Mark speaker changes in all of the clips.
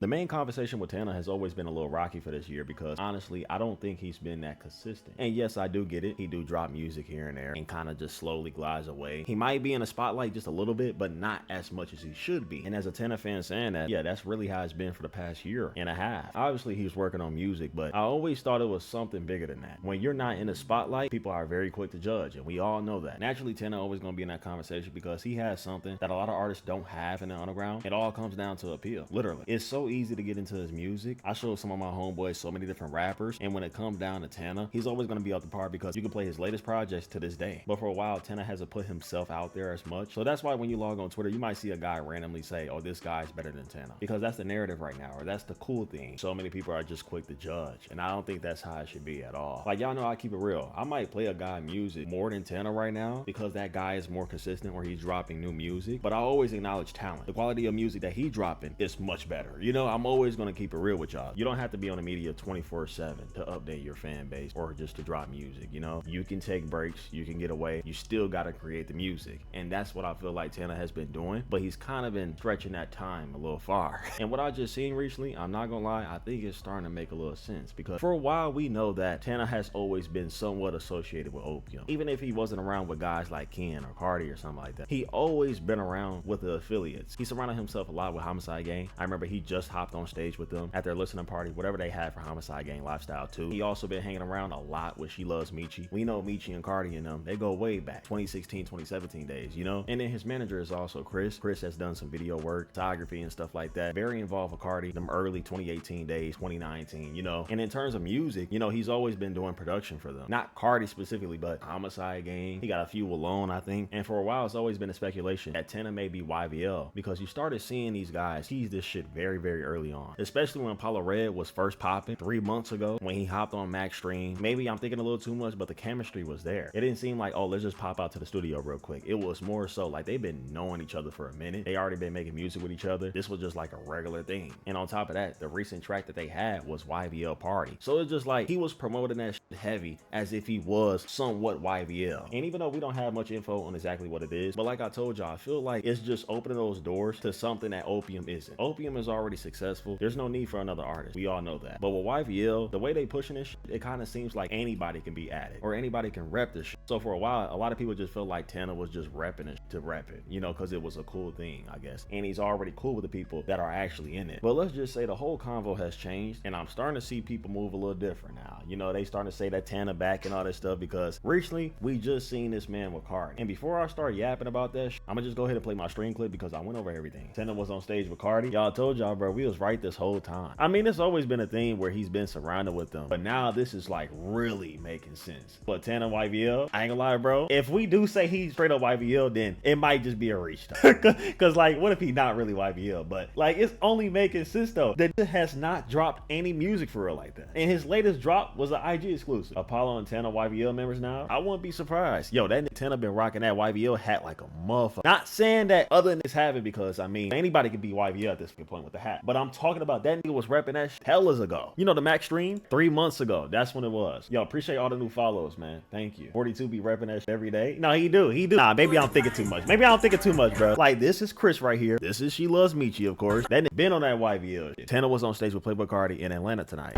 Speaker 1: The main conversation with Tana has always been a little rocky for this year because honestly, I don't think he's been that consistent. And yes, I do get it. He do drop music here and there and kind of just slowly glides away. He might be in the spotlight just a little bit, but not as much as he should be. And as a Tana fan saying that, yeah, that's really how it's been for the past year and a half. Obviously, he was working on music, but I always thought it was something bigger than that. When you're not in the spotlight, people are very quick to judge, and we all know that. Naturally, Tana always gonna be in that conversation because he has something that a lot of artists don't have in the underground. It all comes down to appeal, literally. It's so easy to get into his music. I showed some of my homeboys so many different rappers, and when it comes down to Tana, he's always going to be out the par because you can play his latest projects to this day. But for a while, Tana hasn't put himself out there as much. So that's why when you log on Twitter, you might see a guy randomly say, oh, this guy's better than Tana. Because that's the narrative right now, or that's the cool thing. So many people are just quick to judge, and I don't think that's how it should be at all. Like, y'all know I keep it real. I might play a guy music more than Tana right now because that guy is more consistent or he's dropping new music. But I always acknowledge talent. The quality of music that he's dropping is much better. You know, I'm always going to keep it real with y'all. You don't have to be on the media 24/7 to update your fan base or just to drop music. You know, you can take breaks, you can get away, you still got to create the music. And that's what I feel like Tana has been doing, but he's kind of been stretching that time a little far. And what I just seen recently, I'm not gonna lie, I think it's starting to make a little sense because for a while we know that Tana has always been somewhat associated with Opium. Even if he wasn't around with guys like Ken or Carti or something like that, he always been around with the affiliates. He surrounded himself a lot with Homicide Gang. I remember he just hopped on stage with them at their listening party, whatever they had for Homicide Gang Lifestyle 2. He also been hanging around a lot with She Loves Michi. We know Michi and Carti and them, they go way back, 2016, 2017 days, you know? And then his manager is also Chris. Chris has done some video work, photography and stuff like that. Very involved with Carti, them early 2018 days, 2019, you know? And in terms of music, you know, he's always been doing production for them. Not Carti specifically, but Homicide Gang. He got a few alone, I think. And for a while, it's always been a speculation that Tana may be YVL because you started seeing these guys tease this shit very, very early on. Especially when Apollo Red was first popping 3 months ago when he hopped on Max Stream. Maybe I'm thinking a little too much, but the chemistry was there. It didn't seem like, oh, let's just pop out to the studio real quick. It was more so like they've been knowing each other for a minute. They already been making music with each other. This was just like a regular thing. And on top of that, the recent track that they had was YVL Party. So it's just like he was promoting that shit heavy as if he was somewhat YVL. And even though we don't have much info on exactly what it is, but like I told y'all, I feel like it's just opening those doors to something that Opium isn't. Opium is already successful. There's no need for another artist. We all know that. But with YVL, the way they pushing this shit, it kind of seems like anybody can be added or anybody can rep this shit. So for a while, a lot of people just feel like Tana was just repping it to rep it, you know, because it was a cool thing, I guess. And he's already cool with the people that are actually in it. But let's just say the whole convo has changed, and I'm starting to see people move a little different now. You know, they starting to say that Tana back and all that stuff because recently we just seen this man with Carti. And before I start yapping about that I'm gonna just go ahead and play my stream clip because I went over everything. Tana was on stage with Carti. Y'all, told y'all, bro, we was right this whole time. I mean, it's always been a thing where he's been surrounded with them, but now this is like really making sense. But Tana YVL, I ain't gonna lie, bro, if we do say he's straight up YVL, then it might just be a reach though. Cause like, what if he not really YVL? But like, it's only making sense though that he has not dropped any music for real like that. And his latest drop was an IG exclusive. Apollo and Tana YVL members now. I wouldn't be surprised. Yo, that Tana been rocking that YVL hat like a motherfucker. Not saying that other than this having, because I mean, anybody can be YVL at this point with the hat. But I'm talking about that nigga was repping that shit hell ago. You know, the Max Stream 3 months ago. That's when it was. Yo, appreciate all the new follows, man. Thank you. 42 be repping that shit every day. No, he do. Nah, maybe I'm thinking too much. Maybe I'm thinking too much, bro. Like, this is Chris right here. This is She Loves Michi, of course. That nigga been on that YVL shit. Tana was on stage with Playboi Carti in Atlanta tonight.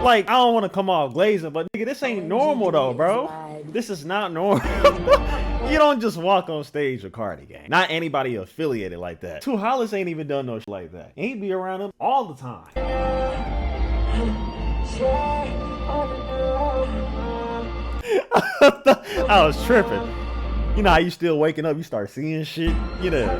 Speaker 1: Like, I don't want to come off glazing, but nigga, this ain't normal though, bro. This is not normal. You don't just walk on stage with Carti, gang. Not anybody affiliated like that. Two Hollis ain't even done no shit like that. And he be around him all the time. I was tripping. You know how you still waking up, you start seeing shit? You know.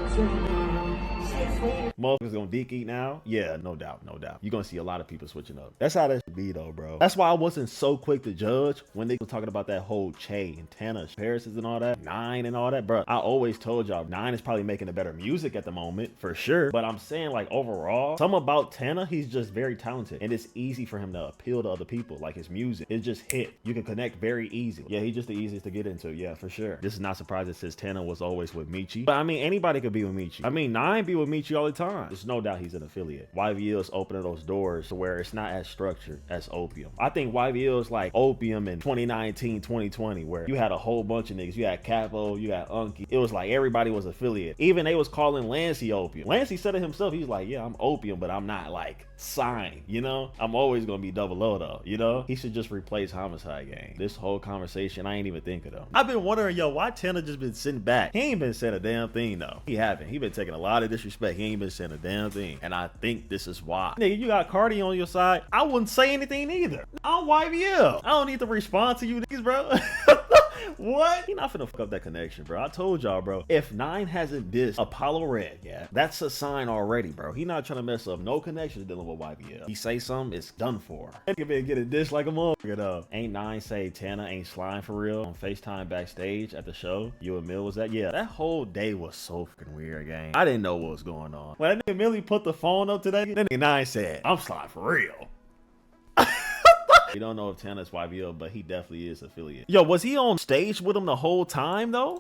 Speaker 1: Motherfuckers gonna dick eat now? Yeah, no doubt, no doubt. You're gonna see a lot of people switching up. That's how that should be though, bro. That's why I wasn't so quick to judge when they were talking about that whole Che and Tana comparisons and all that, Nine and all that, bro. I always told y'all Nine is probably making the better music at the moment, for sure. But I'm saying, like, overall, something about Tana, he's just very talented. And it's easy for him to appeal to other people. Like, his music, it just hit. You can connect very easily. Yeah, he's just the easiest to get into. Yeah, for sure. This is not surprising since Tana was always with Michi. But I mean, anybody could be with Michi. I mean, Nine be with Michi all the time. signed. There's no doubt he's an affiliate. YVL is opening those doors to where it's not as structured as Opium. I think YVL is like Opium in 2019, 2020, where you had a whole bunch of niggas. You had Capo, you had Unky. It was like everybody was affiliate. Even they was calling Lancey Opium. Lancey said it himself. He's like, yeah, I'm Opium, but I'm not like signed, you know? I'm always gonna be Double O though, you know? He should just replace Homicide Gang. This whole conversation, I ain't even think of them. I've been wondering, yo, why Tana just been sitting back? He ain't been saying a damn thing though. He haven't. He been taking a lot of disrespect. He ain't been saying a damn thing. And I think this is why. Nigga, you got Carti on your side. I wouldn't say anything either. I'm YVL. I don't need to respond to you niggas, bro. What? He not finna fuck up that connection, bro. I told y'all, bro. If 9 hasn't dissed Apollo Red, yeah, that's a sign already, bro. He not trying to mess up no connections dealing with YVL. He say something, it's done for. He can get a diss like a motherfucker though. Ain't 9 say Tana ain't slime for real on FaceTime backstage at the show? You and Mill was that? Yeah, that whole day was so freaking weird, gang. I didn't know what was going on. When that nigga Millie put the phone up today, then 9 said, I'm slime for real. We don't know if Tana's YVL, but he definitely is affiliate. Yo, was he on stage with him the whole time though?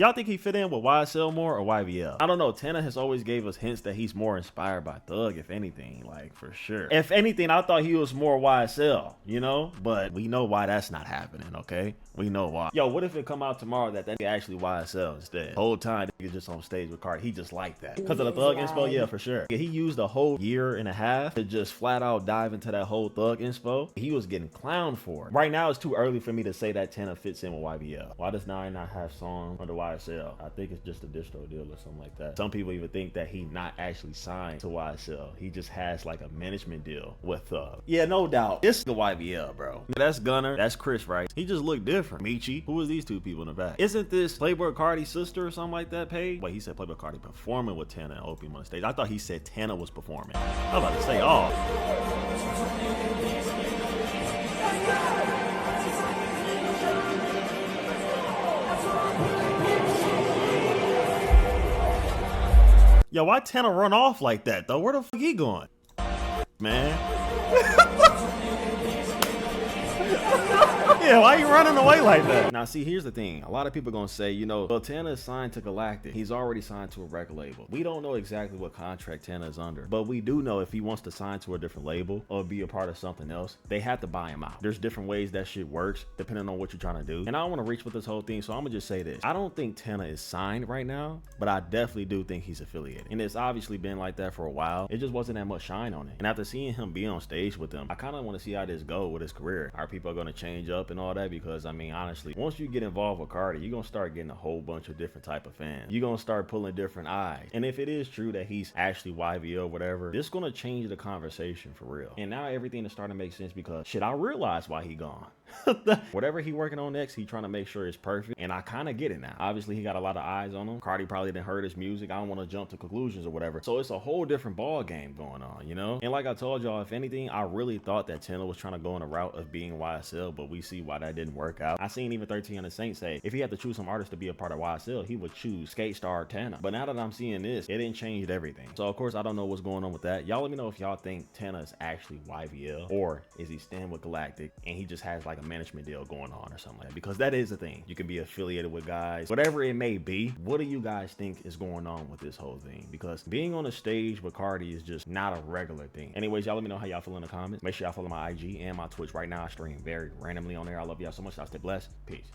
Speaker 1: Y'all think he fit in with YSL more or YVL? I don't know. Tana has always gave us hints that he's more inspired by Thug, if anything, like for sure. If anything, I thought he was more YSL, you know? But we know why that's not happening, okay? We know why. Yo, what if it come out tomorrow that nigga actually YSL instead? The whole time nigga just on stage with Carti. He just like that. Because of the Thug inspo? Yeah, for sure. He used a whole year and a half to just flat out dive into that whole Thug inspo. He was getting clowned for it. Right now, it's too early for me to say that Tana fits in with YVL. Why does 9 not have songs under YSL? I think it's just a distro deal or something like that. Some people even think that he not actually signed to YSL. He just has like a management deal with Thug. Yeah, no doubt. It's the YVL, bro. That's Gunner. That's Chris, right? He just looked different. Michi. Who is these two people in the back? Isn't this Playboi Carti's sister or something like that, Paige? Wait, he said Playboi Carti performing with Tana and Opium on stage. I thought he said Tana was performing. I was about to say, oh. Yo, why Tana run off like that though? Where the fuck he going? Man. Yeah, why you running away like that? Now, see, here's the thing. A lot of people gonna say, you know, well, Tana is signed to Galactic. He's already signed to a record label. We don't know exactly what contract Tana is under, but we do know if he wants to sign to a different label or be a part of something else, they have to buy him out. There's different ways that shit works depending on what you're trying to do. And I don't want to reach with this whole thing, so I'm gonna just say this. I don't think Tana is signed right now, but I definitely do think he's affiliated. And it's obviously been like that for a while. It just wasn't that much shine on it. And after seeing him be on stage with them, I kind of want to see how this go with his career. Are people gonna change up and all that? Because I mean, honestly, once you get involved with Carti, you're gonna start getting a whole bunch of different type of fans. You're gonna start pulling different eyes. And if it is true that he's actually YVL, whatever, this gonna change the conversation for real. And now everything is starting to make sense because shit, I realize why he gone. Whatever he working on next, he trying to make sure it's perfect. And I kind of get it now. Obviously, he got a lot of eyes on him. Carti probably didn't heard his music. I don't want to jump to conclusions or whatever. So it's a whole different ball game going on, you know? And like I told y'all, if anything, I really thought that Tana was trying to go in a route of being YSL, but we see why that didn't work out. I seen even 1300 Saints say, if he had to choose some artist to be a part of YSL, he would choose Skate Star Tana. But now that I'm seeing this, it didn't change everything. So of course, I don't know what's going on with that. Y'all let me know if y'all think Tana is actually YVL or is he staying with Galactic and he just has like a management deal going on or something like that, because that is a thing. You can be affiliated with guys, whatever it may be. What do you guys think is going on with this whole thing? Because being on a stage with Carti is just not a regular thing. Anyways, y'all let me know how y'all feel in the comments. Make sure y'all follow my IG and my Twitch. Right now I stream very randomly on there. I love y'all so much. Y'all stay blessed. Peace.